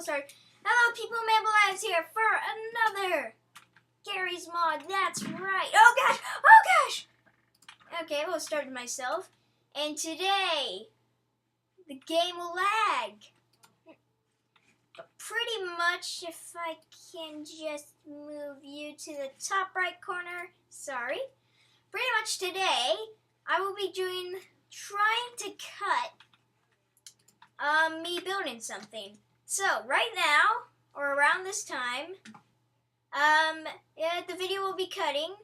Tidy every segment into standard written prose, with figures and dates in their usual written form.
we'll start. Hello, people, ManBoyLives here for another Gary's Mod. That's right. Oh gosh! Oh gosh! Okay, we'll start myself. And today, the game will lag. But pretty much, if I can just move you to the top right corner. Sorry. Pretty much today, I will be trying to cut me building something. So right now, or around this time, the video will be cutting.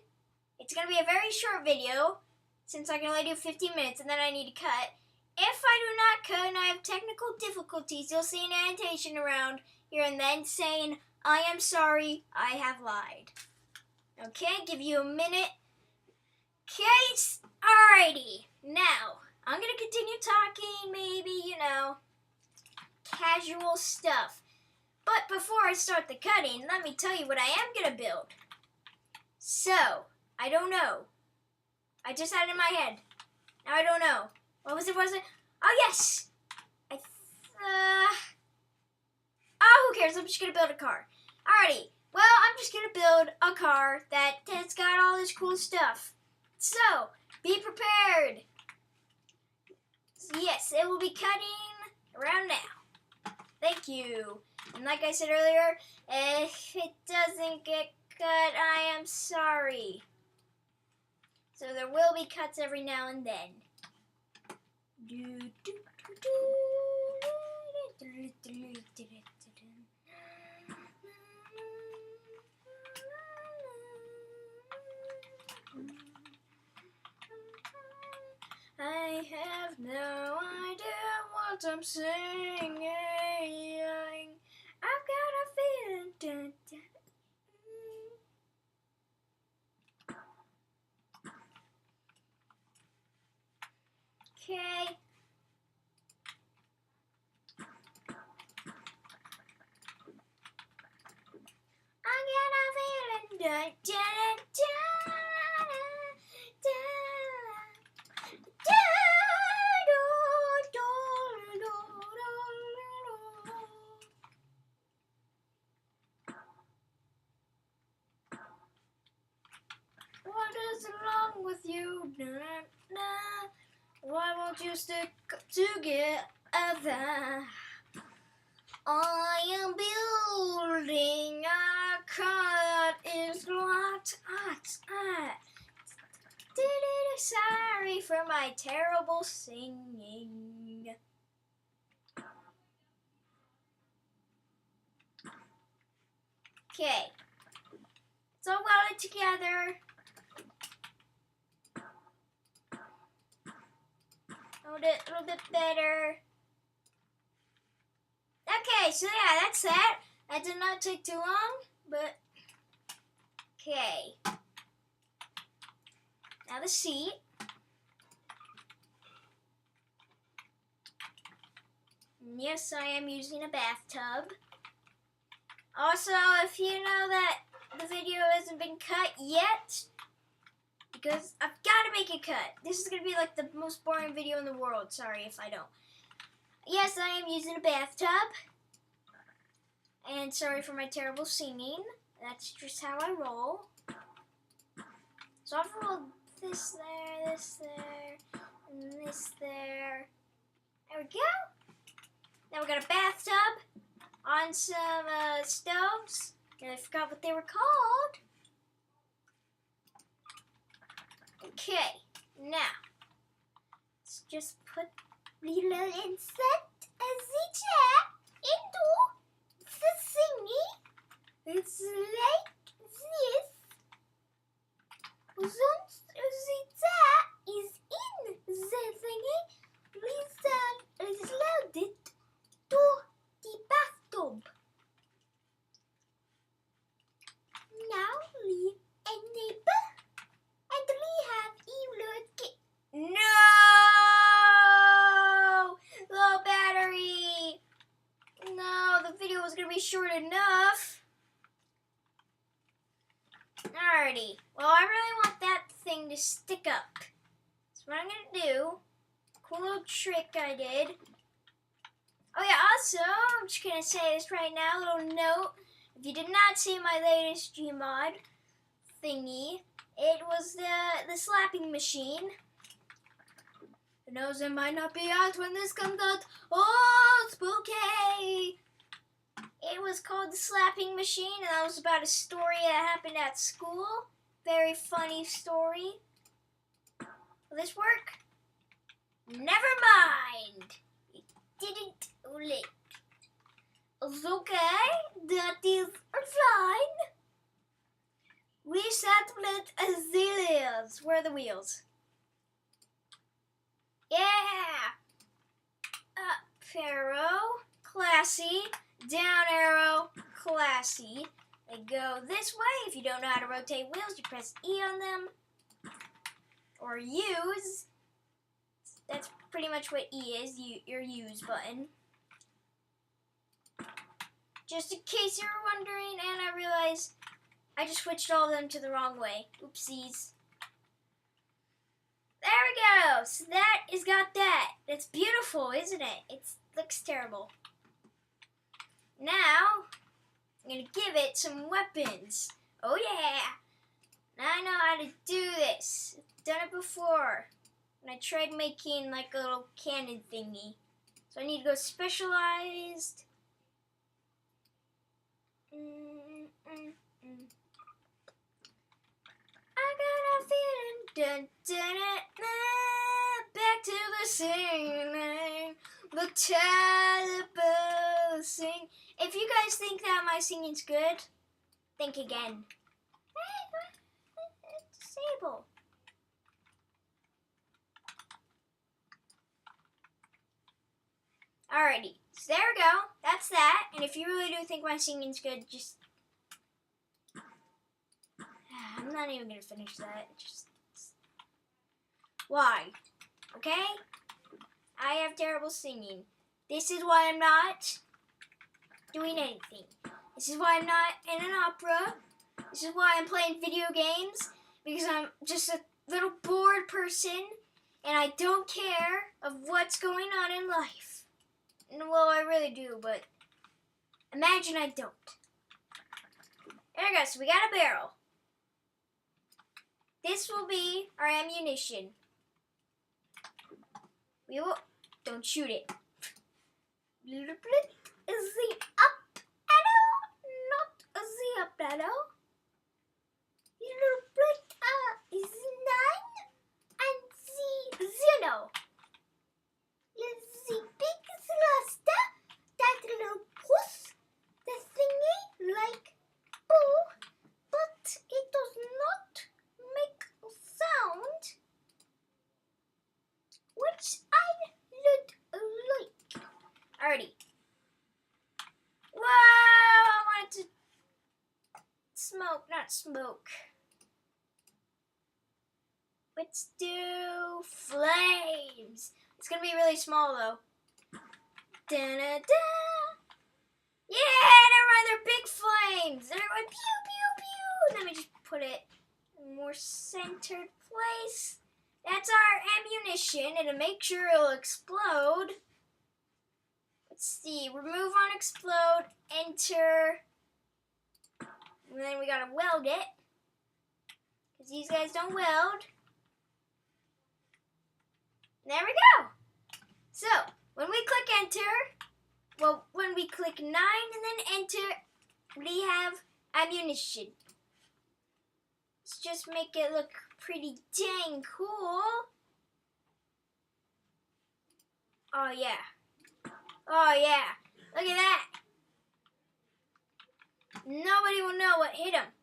It's gonna be a very short video, since I can only do 15 minutes, and then I need to cut. If I do not cut and I have technical difficulties, you'll see an annotation around here and then saying, I am sorry, I have lied. Okay, give you a minute. Okay, alrighty. Now, I'm gonna continue talking, maybe, casual stuff. But before I start the cutting, let me tell you what I am gonna build. So, I don't know. I just had it in my head. Now I don't know. What was it? Oh, yes! Oh, who cares? I'm just gonna build a car. Alrighty. Well, I'm just gonna build a car that's got all this cool stuff. So, be prepared. Yes, it will be cutting around now. Thank you. And like I said earlier, if it doesn't get cut, I am sorry. So there will be cuts every now and then. I have no idea what I'm singing. I've got a feeling. Okay. I got a feeling. What is wrong with you? Why won't you stick together? I am building a car that is locked. Sorry for my terrible singing. Okay. It's all welded together. Hold it a little bit better. Okay, so yeah, that's that. That did not take too long, but okay. Now the seat. Yes, I am using a bathtub. Also, if you know that the video hasn't been cut yet, because I've got to make it cut. This is going to be like the most boring video in the world. Sorry if I don't. Yes, I am using a bathtub. And sorry for my terrible singing. That's just how I roll. So I've rolled this there, and this there. There we go. Now we got a bathtub on some stoves. And I forgot what they were called. Okay, now let's just put little insert the chair into the thingy. It's like this. Once the chair is in the thingy, please load it to the bathtub. Now we enable. And we have No! Low battery! No, the video was going to be short enough. Alrighty. Well, I really want that thing to stick up. So what I'm going to do, cool little trick I did. Oh yeah, also, I'm just gonna say this right now, little note. If you did not see my latest Gmod thingy, it was the slapping machine. Who knows, it might not be out when this comes out. Oh, spooky! It was called the slapping machine, and that was about a story that happened at school. Very funny story. Will this work? Never mind. It didn't leak. It's okay. That is fine. Reset split azaleas. Where are the wheels? Yeah. Up arrow. Classy. Down arrow. Classy. They go this way. If you don't know how to rotate wheels, you press E on them. Or use. That's pretty much what E is, your use button. Just in case you were wondering, and I realized I just switched all of them to the wrong way. Oopsies. There we go. So that is got that. It's beautiful, isn't it? It looks terrible. Now, I'm going to give it some weapons. Oh yeah. Now I know how to do this. I've done it before. And I tried making like a little cannon thingy. So I need to go specialized. I got a feeling. Dun, dun, dun, dun, back to the singing. The terrible sing. If you guys think that my singing's good, think again. Disable. Alrighty, so there we go. That's that. And if you really do think my singing's good, just... I'm not even going to finish that. Just... Why? Okay? I have terrible singing. This is why I'm not doing anything. This is why I'm not in an opera. This is why I'm playing video games. Because I'm just a little bored person. And I don't care of what's going on in life. Well, I really do, but imagine I don't. There we go, so we got a barrel. This will be our ammunition. We will, don't shoot it. Little bit is the up arrow, not the up arrow. Little bit is 9 and the 0. The big thruster, that little push, the thingy like boo, but it does not make a sound, which I would like. Alrighty. Wow, I wanted to smoke, not smoke. Let's do flames. It's gonna be really small though. Da-da-da. Yeah, never mind, they're big flames. They're going pew, pew, pew. Let me just put it in a more centered place. That's our ammunition, and to make sure it'll explode, let's see, remove on explode, enter, and then we gotta weld it, because these guys don't weld. There we go. So, when we click enter, well, when we click 9 and then enter, we have ammunition. Let's just make it look pretty dang cool. Oh yeah. Oh yeah. Look at that. Nobody will know what hit him.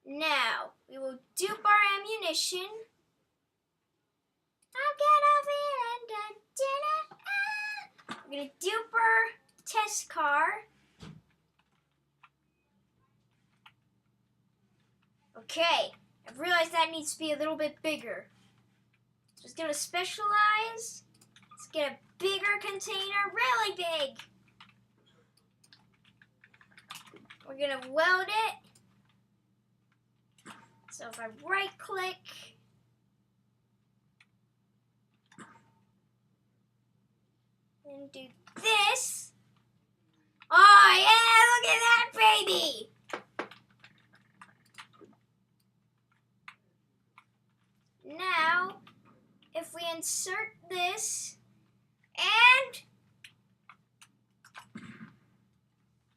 Now, we will dupe our ammunition. We're going to dupe our test car. Okay, I've realized that needs to be a little bit bigger. So let's go to specialize. Let's get a bigger container, really big. We're going to weld it. So if I right click, And do this. Oh yeah, look at that baby! Now, if we insert this and...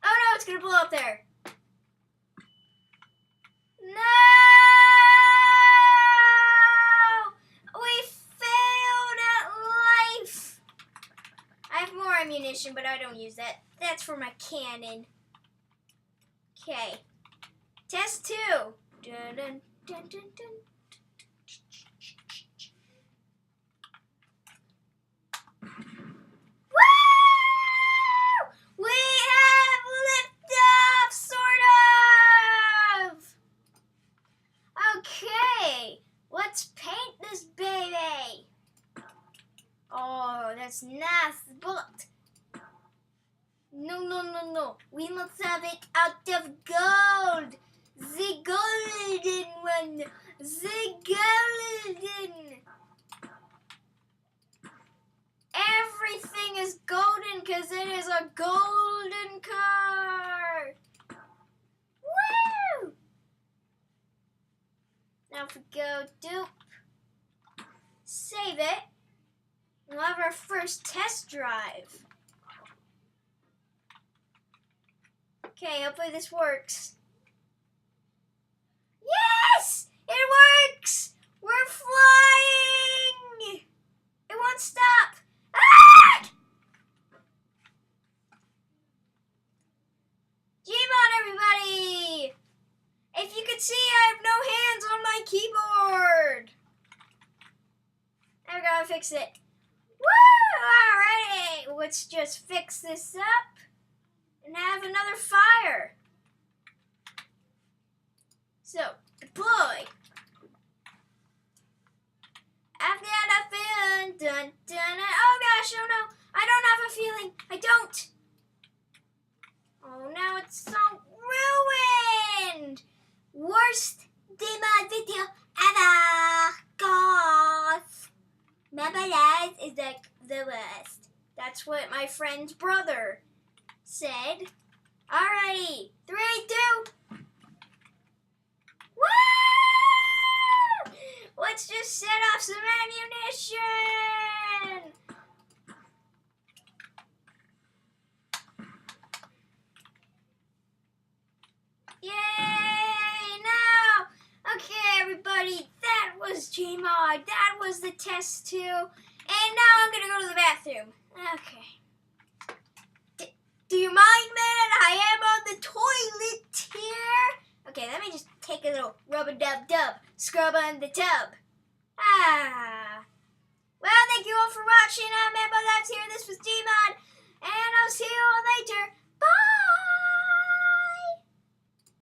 Oh no, it's gonna blow up there. No! We failed at life! I have more ammunition, but I don't use that. That's for my cannon. Okay. Test 2. Dun, dun, dun, dun, dun. Woo! We have liftoff, sort of! Okay, let's paint this baby. Oh, that's nice, but no. We must have it out of gold. The golden one. The golden. Everything is golden because it is a golden car. Woo! Now if we go dupe, save it, we'll have our first test drive. Okay, hopefully this works. Yes! It works! We're flying! It won't stop. Ah! Gmod, everybody! If you could see, I have no hands on my keyboard. There we go, I fixed it. Woo! Alrighty, let's just fix this up and have another fire. So, deploy. After that, I feel dun. Oh gosh, oh no, I don't have a feeling. I don't. Oh, now it's so ruined. Worst Gmod video ever. Gosh. ManBoyLives is like the worst. That's what my friend's brother said. Alrighty, 3, 2. Woo! Let's just set off some ammunition. Yay! Now, okay, everybody, that was Gmod. That was the test 2. And now I'm gonna go to the bathroom. Okay. Do you mind, man? I am on the toilet here. Okay, let me just take a little rub-a-dub-dub, scrub on the tub. Well, thank you all for watching. I'm ManBoyLives here. This was